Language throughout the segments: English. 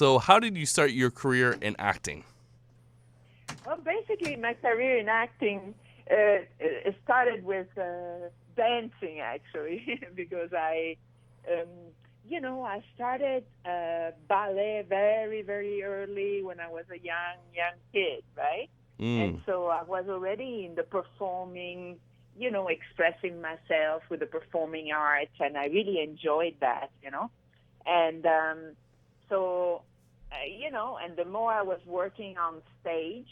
So how did you start your career in acting? Well, basically, my career in acting it started with dancing, actually, because um, I started ballet very, very early when I was a young kid, right? And Mm. so I was already in the performing, expressing myself with the performing arts, and I really enjoyed that. And so, and the more I was working on stage,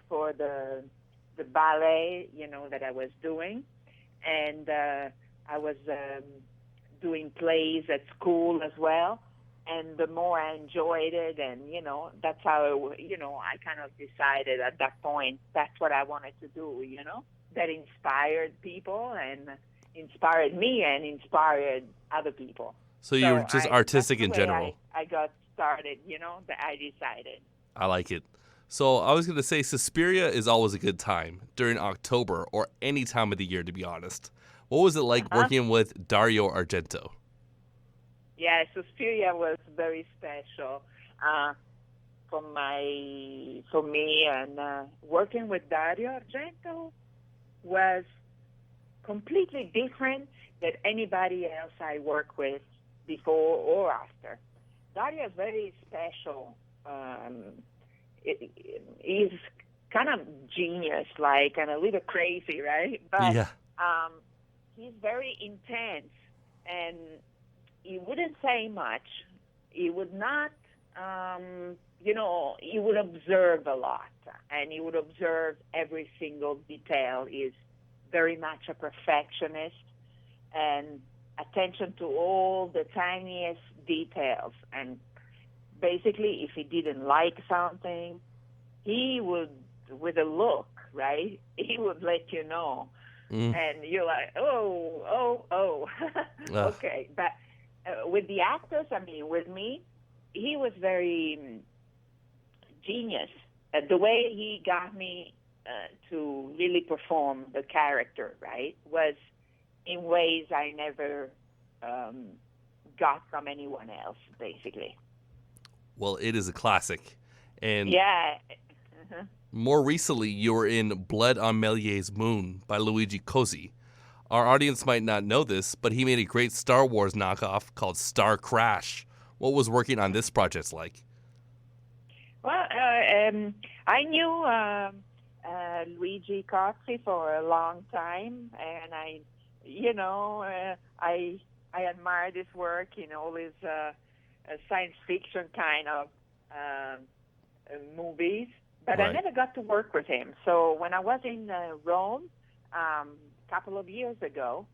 for the ballet, that I was doing, and I was doing plays at school as well. And the more I enjoyed it, and that's how I kind of decided at that point that's what I wanted to do. That inspired people and inspired me and inspired other people. So you were So just that's artistic the in way general. I got started. That I decided. I like it. So I was going to say Suspiria is always a good time during October or any time of the year, to be honest. What was it like Uh-huh. working with Dario Argento? Yeah, Suspiria was very special for me, and working with Dario Argento was completely different than anybody else I worked with before or after. Dario is very special. He's kind of genius, like, and a little crazy, right? But Yeah. um, he's very intense, and he wouldn't say much. He would not, he would observe a lot, and he would observe every single detail. He's very much a perfectionist, and attention to all the tiniest details. And basically, if he didn't like something, he would, with a look, right? He would let you know, Mm. and you're like, oh, Ugh. okay. But with the actors, I mean, with me, he was very genius. The way he got me to really perform the character, right, was in ways I never um, got from anyone else, basically. Well, it is a classic. And Yeah. Uh-huh. more recently, you were in Blood on Melier's Moon by Luigi Cozzi. Our audience might not know this, but he made a great Star Wars knockoff called Star Crash. What was working on this project like? Well, I knew Luigi Cozzi for a long time, and I admire his work in all his science fiction kind of movies. But I Right. never got to work with him. So when I was in Rome a couple of years ago,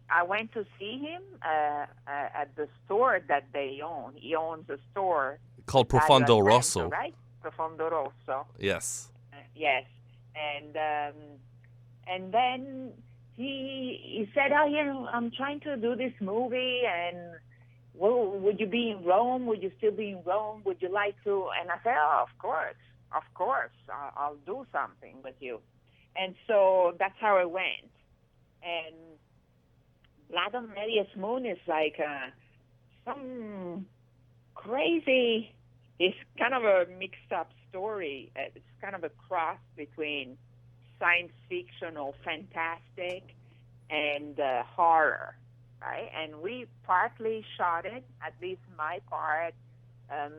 I went to see him at the store that they own. He owns a store Called with Dario Profondo Argento, Rosso. right? Profondo Rosso. Yes. Yes, and then he said, "Oh, I'm trying to do this movie, and well, would you be in Rome? Would you still be in Rome? Would you like to?" And I said, "Oh, of course, I'll do something with you." And so that's how it went. And Blood on Maria's Moon is like some crazy. It's kind of a mixed-up story. It's kind of a cross between science fiction or fantastic and horror, right? And we partly shot it. At least my part um,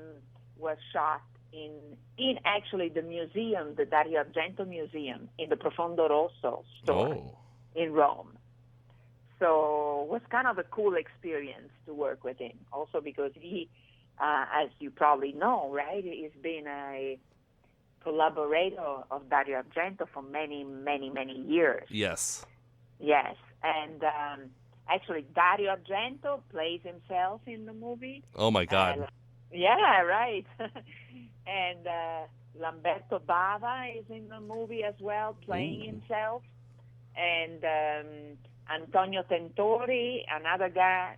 was shot in actually the museum, the Dario Argento Museum, in the Profondo Rosso store Oh. in Rome. So it was kind of a cool experience to work with him. Also because he, as you probably know, right, he's been a collaborator of Dario Argento for many, many, many years. Yes. Yes, and actually Dario Argento plays himself in the movie. Oh my God. Yeah, right. And Lamberto Bava is in the movie as well, playing himself. And Antonio Tentori, another guy.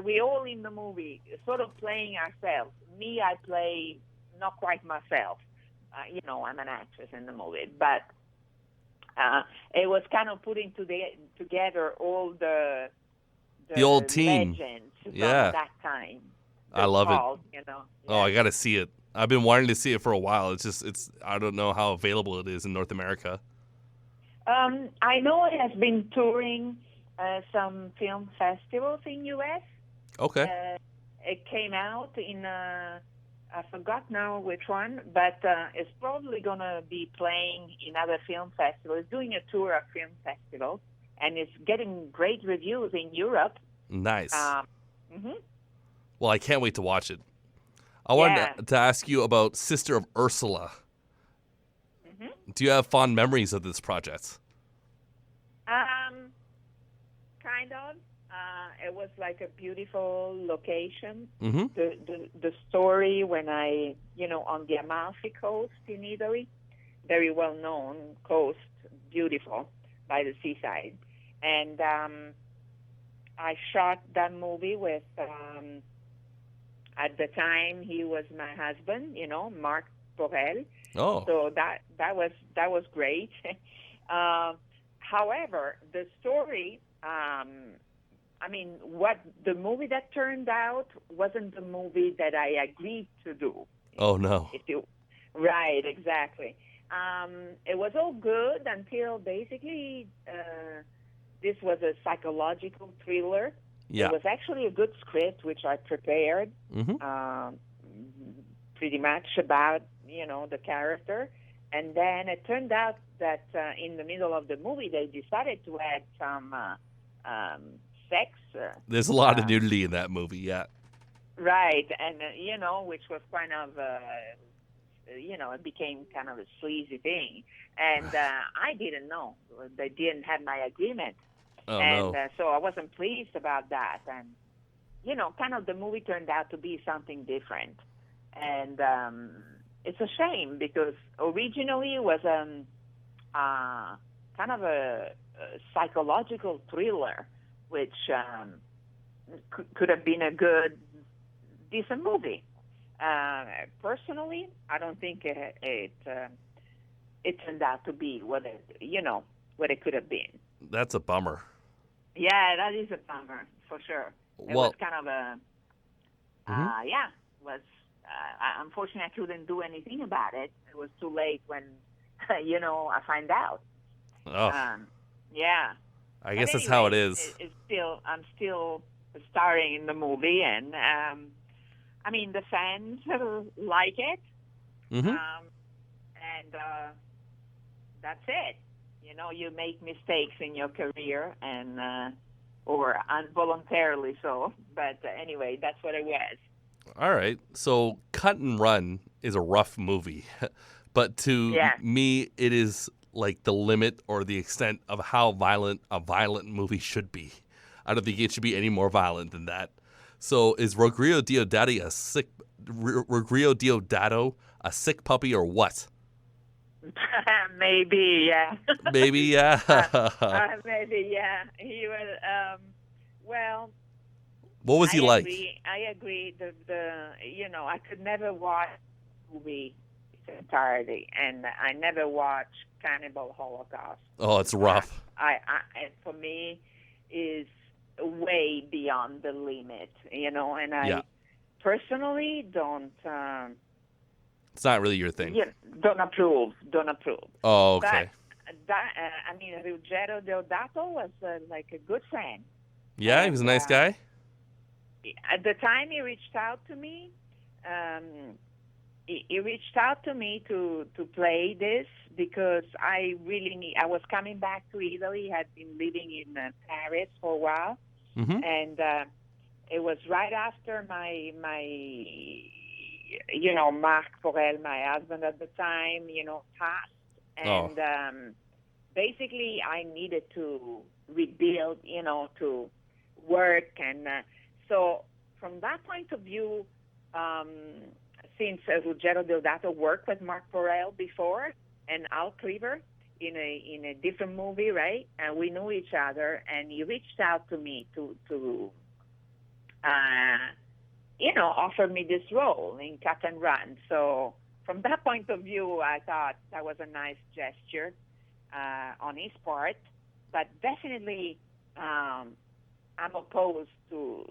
We all in the movie, sort of playing ourselves. Me, I play not quite myself. I'm an actress in the movie, but it was kind of putting together all the The old team. legends from Yeah. that time. I love it. fault, you know. Oh, Yeah. I got to see it. I've been wanting to see it for a while. I don't know how available it is in North America. I know it has been touring some film festivals in U.S. Okay. It came out in I forgot now which one, but it's probably gonna be playing in other film festivals. It's doing a tour of film festivals, and it's getting great reviews in Europe. Nice. Mhm. Well, I can't wait to watch it. I Yeah. wanted to ask you about Sister of Ursula. Mhm. Do you have fond memories of this project? Kind of. It was like a beautiful location. Mm-hmm. The story when on the Amalfi Coast in Italy, very well known coast, beautiful by the seaside, and I shot that movie with. At the time, he was my husband, Marc Borel. Oh. So that was great. However, the story, what the movie that turned out wasn't the movie that I agreed to do. Oh, no. Right, exactly. It was all good until basically this was a psychological thriller. Yeah. It was actually a good script, which I prepared Mm-hmm. pretty much about, the character. And then it turned out that in the middle of the movie, they decided to add some sex. There's a lot of nudity in that movie, yeah. Right. And, which was kind of, it became kind of a sleazy thing. And I didn't know. They didn't have my agreement. Oh, and no. So I wasn't pleased about that. And, kind of the movie turned out to be something different. And it's a shame because originally it was kind of a psychological thriller, which could have been a good, decent movie. Personally, I don't think it turned out to be what it could have been. That's a bummer. Yeah, that is a bummer for sure. It was kind of a unfortunately I couldn't do anything about it. It was too late when I find out. Oh. Yeah. I guess that's how it is. I'm still starring in the movie, and the fans like it. Mm-hmm. And that's it. You make mistakes in your career, and or involuntarily so. But anyway, that's what it was. All right. So Cut and Run is a rough movie, but to me, it is like the limit or the extent of how violent a violent movie should be. I don't think it should be any more violent than that. So is Rodrigo Deodato a sick puppy or what? Maybe, yeah. Maybe, yeah. Maybe, yeah. He was. Well. What was he like? I agree. I could never watch the movie entirely, and I never watched Cannibal Holocaust. Oh, it's rough. For me, is way beyond the limit, and I personally don't. It's not really your thing. Yeah, don't approve. Oh, okay. But Ruggero Deodato was like a good friend. Yeah, he was a nice guy. At the time he reached out to me, to play this because I was coming back to Italy. Had been living in Paris for a while, and it was right after my Marc Borel, my husband at the time, passed, and basically I needed to rebuild, to work and. So from that point of view, since Ruggero Deodato worked with Marc Borel before and Al Cleaver in a different movie, right? And we knew each other, and he reached out to me to offer me this role in Cut and Run. So from that point of view, I thought that was a nice gesture on his part, but definitely I'm opposed to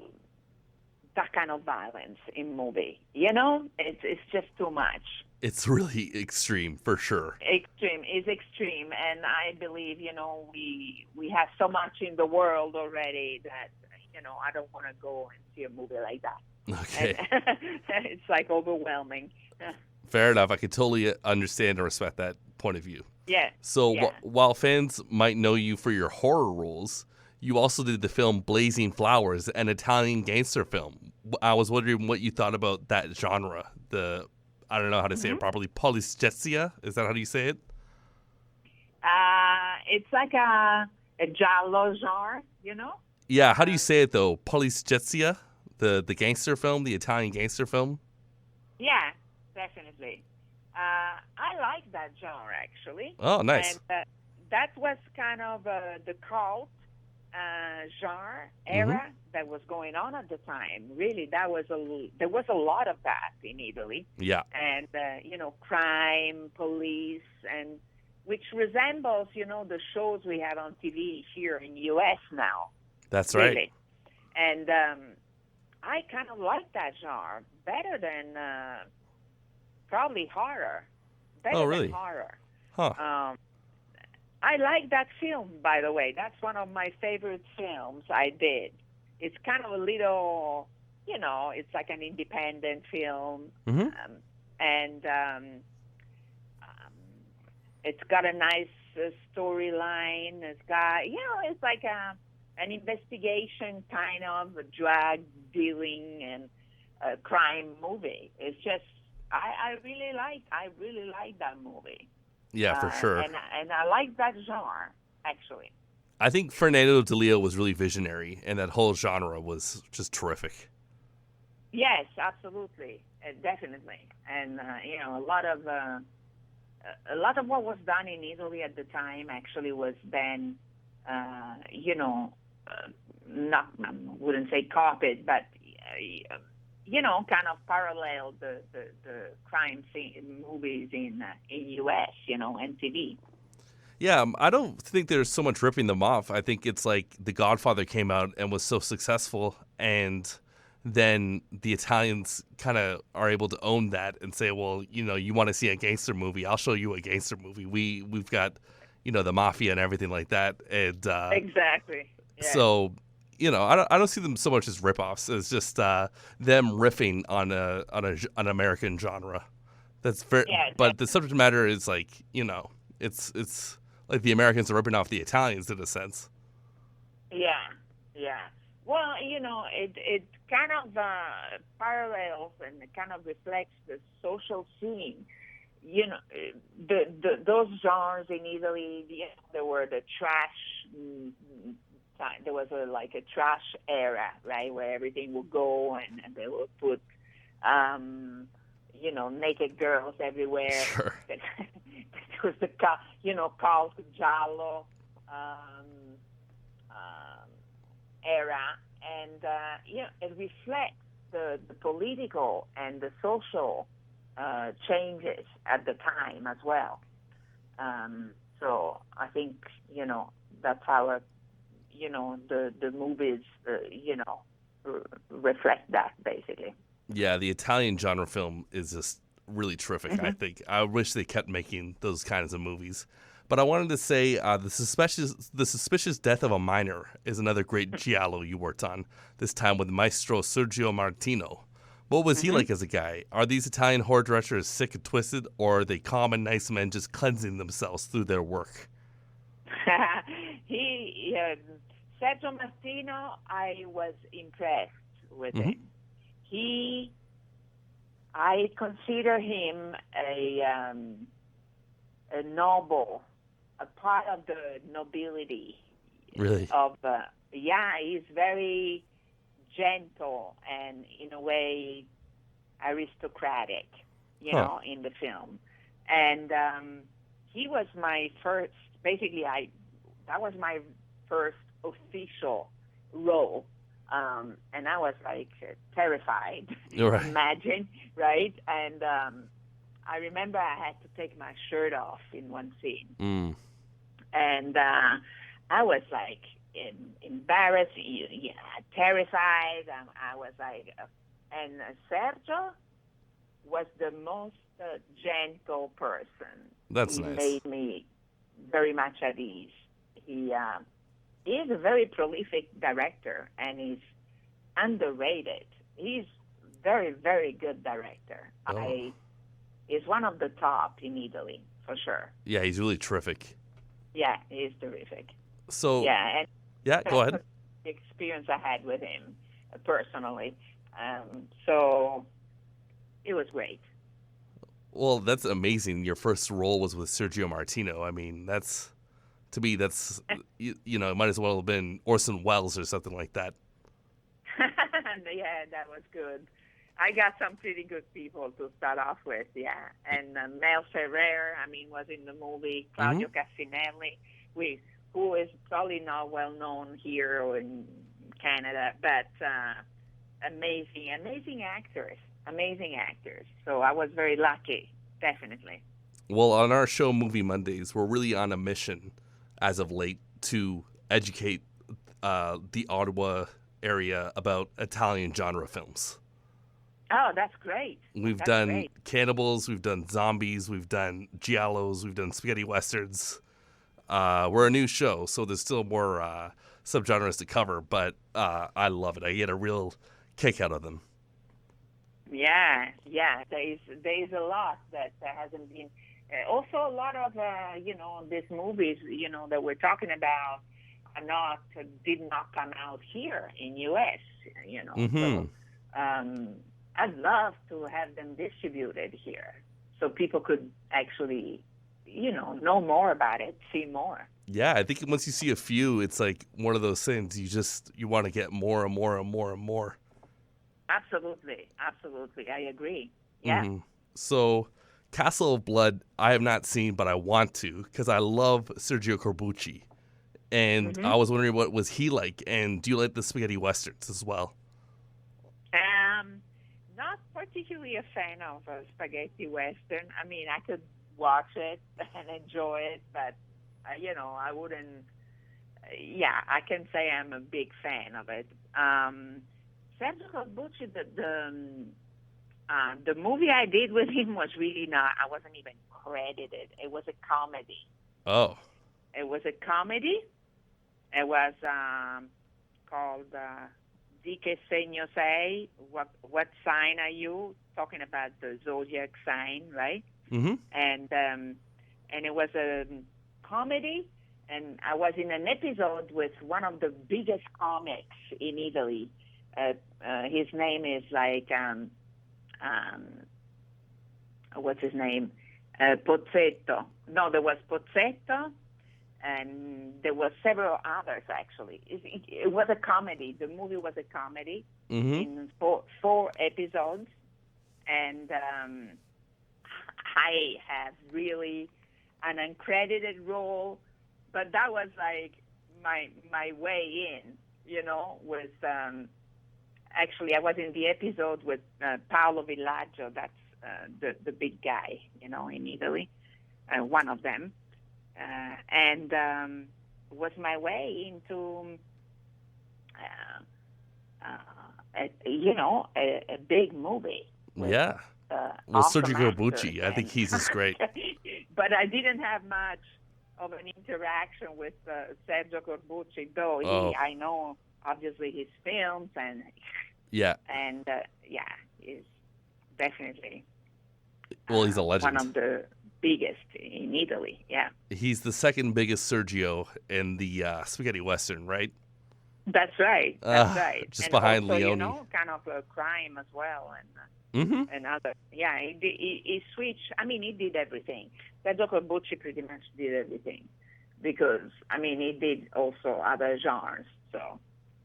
that kind of violence in movie. You know, it's just too much. It's really extreme, for sure. Extreme is extreme, and I believe, you know, we have so much in the world already that, you know, I don't want to go and see a movie like that. Okay. And it's like overwhelming. Fair enough. I could totally understand and respect that point of view. Yeah. So yeah. while fans might know you for your horror roles, you also did the film Blazing Flowers, an Italian gangster film. I was wondering what you thought about that genre. I don't know how to say it properly. Polistetsia? Is that how you say it? It's like a giallo genre, you know? Yeah, how do you say it, though? Polistetsia? The gangster film, the Italian gangster film? Yeah, definitely. I like that genre, actually. Oh, nice. And that was kind of the cult genre era that was going on at the time. Really, there was a lot of that in Italy. Yeah. And you know, crime, police, and which resembles, you know, the shows we have on TV here in U.S. now. That's right. Really. And I kind of like that genre better than probably horror. Better really? than horror. Huh. I like that film, by the way. That's one of my favorite films I did. It's kind of a little, you know, it's like an independent film. And it's got a nice storyline. It's got, you know, it's like an investigation kind of a drug dealing and crime movie. It's just, I really like that movie. Yeah, for sure. And I like that genre, actually. I think Fernando D'Elia was really visionary, and that whole genre was just terrific. Yes, absolutely, definitely. And you know, a lot of what was done in Italy at the time actually was then, you know, not, I wouldn't say copied, but you know, kind of paralleled the crime scene movies in U.S., you know, and TV. Yeah, I don't think there's so much ripping them off. I think it's like The Godfather came out and was so successful, and then the Italians kind of are able to own that and say, well, you know, you want to see a gangster movie? I'll show you a gangster movie. We've got, you know, the mafia and everything like that. And exactly. Yeah. So, you know, I don't see them so much as ripoffs. It's just them riffing on an American genre. That's very. Yeah, but the subject matter is like, you know, it's like the Americans are ripping off the Italians in a sense. Yeah, yeah. Well, you know, it kind of parallels and it kind of reflects the social scene. You know, those genres in Italy, you know, there were the trash. There was like a trash era, right, where everything would go and they would put, you know, naked girls everywhere. Sure. It was the, you know, cult giallo era, and you know, it reflects the political and the social changes at the time as well. So I think, you know, that's how, you know, the movies, you know, reflect that basically. Yeah, the Italian genre film is just really terrific, I think. I wish they kept making those kinds of movies. But I wanted to say the suspicious death of a minor is another great giallo you worked on, this time with Maestro Sergio Martino. What was he like as a guy? Are these Italian horror directors sick and twisted, or are they calm and nice men just cleansing themselves through their work? Sergio Martino, I was impressed with him. I consider him a noble, a part of the nobility. Really? He's very gentle and in a way aristocratic, you know, in the film. And he was my first, basically that was my first official role. And I was like terrified, right. Imagine, right? And I remember I had to take my shirt off in one scene. And I was like embarrassed, terrified. I was like, and Sergio was the most gentle person. That's He nice. made me very much at ease. He is a very prolific director, and he's underrated. He's very, very good director. Oh. He's one of the top in Italy, for sure. Yeah, he's really terrific. Yeah, he's terrific. So, Yeah, and yeah, go ahead. the experience I had with him personally. So it was great. Well, that's amazing. Your first role was with Sergio Martino. I mean, that's, to me, that's, it might as well have been Orson Welles or something like that. Yeah, that was good. I got some pretty good people to start off with, yeah. And Mel Ferrer, was in the movie. Claudio Cassinelli, who is probably not well known here or in Canada, but amazing actors. So I was very lucky, definitely. Well, on our show, Movie Mondays, we're really on a mission as of late to educate the Ottawa area about Italian genre films. Oh, that's great. We've done cannibals, we've done zombies, we've done giallos, we've done spaghetti westerns. We're a new show, so there's still more subgenres to cover, but I love it. I get a real kick out of them. Yeah. There's a lot that hasn't been. Also, a lot of these movies that we're talking about did not come out here in U.S. So I'd love to have them distributed here so people could actually know more about it, see more. Yeah, I think once you see a few, it's like one of those things you want to get more and more and more and more. Absolutely, I agree. Yeah. Mm-hmm. So, Castle of Blood, I have not seen, but I want to because I love Sergio Carbucci, and I was wondering what was he like, and do you like the spaghetti westerns as well? Not particularly a fan of spaghetti western. I could watch it and enjoy it, but I wouldn't. Yeah, I can say I'm a big fan of it. Sergio Carbucci, the movie I did with him was really not. I wasn't even credited. It was a comedy. Oh. It was a comedy. It was called Di che segno sei? What sign are you? Talking about the zodiac sign, right? Mm-hmm. And it was a comedy, and I was in an episode with one of the biggest comics in Italy. His name is what's his name? Pozzetto. No, there was Pozzetto, and there were several others, actually. It was a comedy. The movie was a comedy in four episodes, and I have really an uncredited role, but that was like my way in, with... Actually, I was in the episode with Paolo Villaggio. That's the big guy, in Italy, one of them, and was my way into, a big movie. With, yeah. Well, Sergio Carbucci, I think he's just great. But I didn't have much of an interaction with Sergio Carbucci, though I know obviously his films and he's definitely he's a legend. One of the biggest in Italy. Yeah, he's the second biggest Sergio in the spaghetti western, right? That's right. Just and behind also, Leone. Kind of a crime as well, and other. Yeah, he switched. He did everything. Sergio Carbucci pretty much did everything because he did also other genres. So.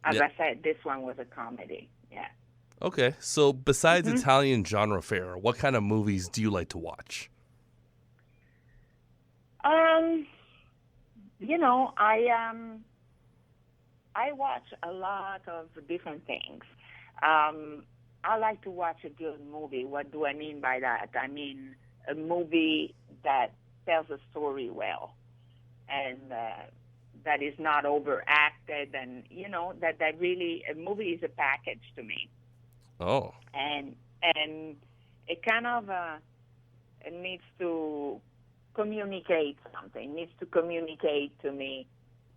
As I said, this one was a comedy. Yeah. Okay. So besides Italian genre fare, what kind of movies do you like to watch? I watch a lot of different things. I like to watch a good movie. What do I mean by that? I mean a movie that tells a story well. And that is not overacted, and that really a movie is a package to me. Oh. And it kind of it needs to communicate something. It needs to communicate to me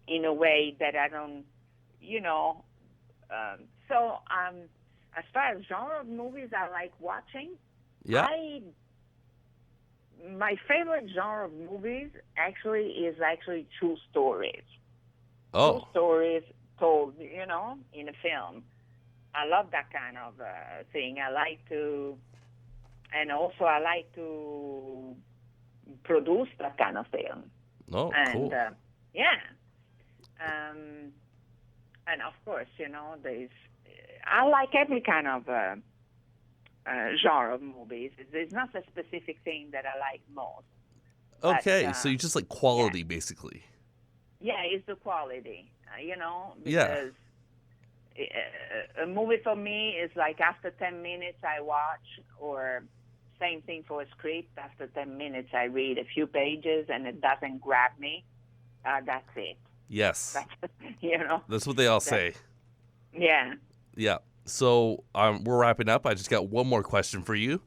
in a way that I don't, So as far as genre of movies I like watching, Yeah. My favorite genre of movies is true stories. Oh. True stories told, in a film. I love that kind of thing. I like to produce that kind of film. Oh, And cool. and of course, I like every kind of genre of movies. There's not a specific thing that I like most. Okay, so you just like quality, basically. Yeah, it's the quality, Yeah. because a movie for me is like after 10 minutes I watch, or same thing for a script. After 10 minutes I read a few pages and it doesn't grab me. That's it. Yes. That's, That's what they all say. Yeah. Yeah. So we're wrapping up. I just got one more question for you.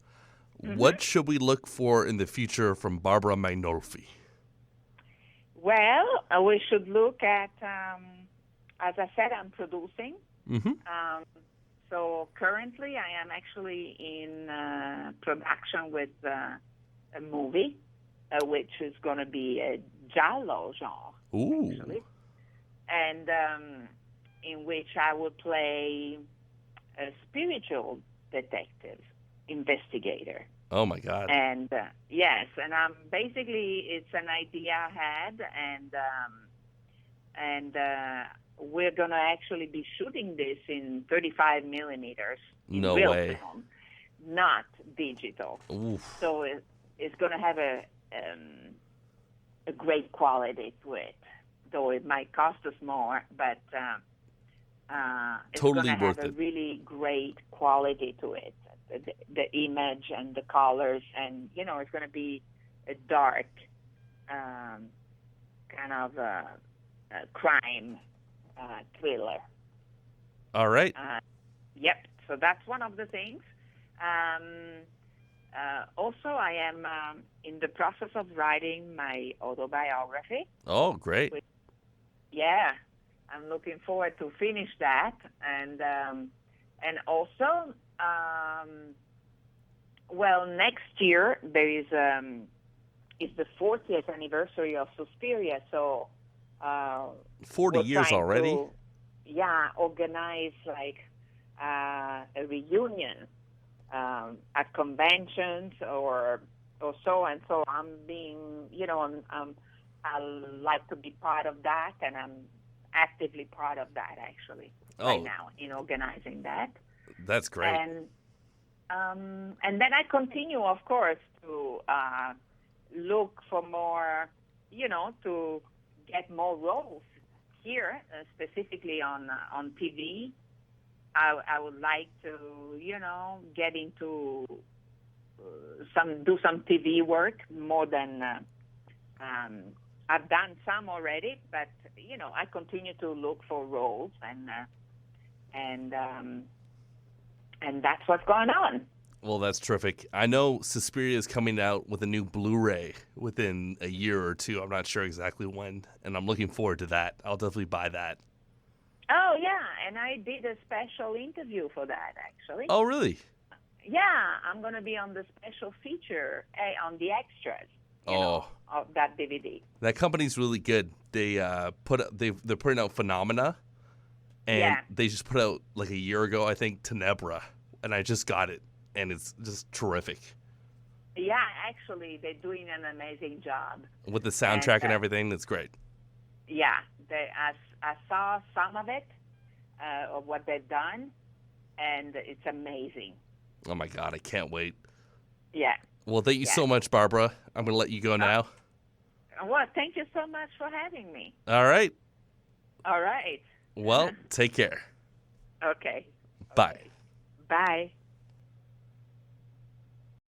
Mm-hmm. What should we look for in the future from Barbara Magnolfi? Well, we should look at, as I said, I'm producing. Mm-hmm. So currently I am actually in production with a movie, which is going to be a giallo genre. Ooh. Actually. And in which I will play a spiritual detective investigator. Oh my God. And yes, and I'm basically, it's an idea I had, and we're gonna actually be shooting this in 35 millimeters in No real way. film, not digital. Oof. So it's gonna have a great quality to it, though it might cost us more, but it's Totally going to worth have a it. really great quality to it. The image and the colors, and it's going to be a dark kind of crime thriller. All right. Yep. So that's one of the things. Also, I am in the process of writing my autobiography. Oh, great. Yeah, I'm looking forward to finish that, and also, next year there is it's the 40th anniversary of Suspiria, so 40 we're years trying already? to, organize like a reunion at conventions or so, and so I'm being, I like to be part of that, and I'm actively part of that actually right now in organizing that. That's great. And then I continue, of course, to look for more, to get more roles here, specifically on TV. I would like to, get into do some TV work more than I've done some already, but I continue to look for roles, and that's what's going on. Well, that's terrific. I know Suspiria is coming out with a new Blu-ray within a year or two. I'm not sure exactly when, and I'm looking forward to that. I'll definitely buy that. Oh, yeah, and I did a special interview for that, actually. Oh, really? Yeah, I'm going to be on the special feature, on the extras, of that DVD. That company's really good. They're putting out Phenomena, and they just put out like a year ago, I think, Tenebra, and I just got it, and it's just terrific. Yeah, actually, they're doing an amazing job with the soundtrack and everything. That's great. Yeah, I saw some of it, of what they've done, and it's amazing. Oh my God, I can't wait. Yeah. Well, thank you so much, Barbara. I'm going to let you go now. Well, thank you so much for having me. All right. All right. Well, take care. Okay. Bye. Bye.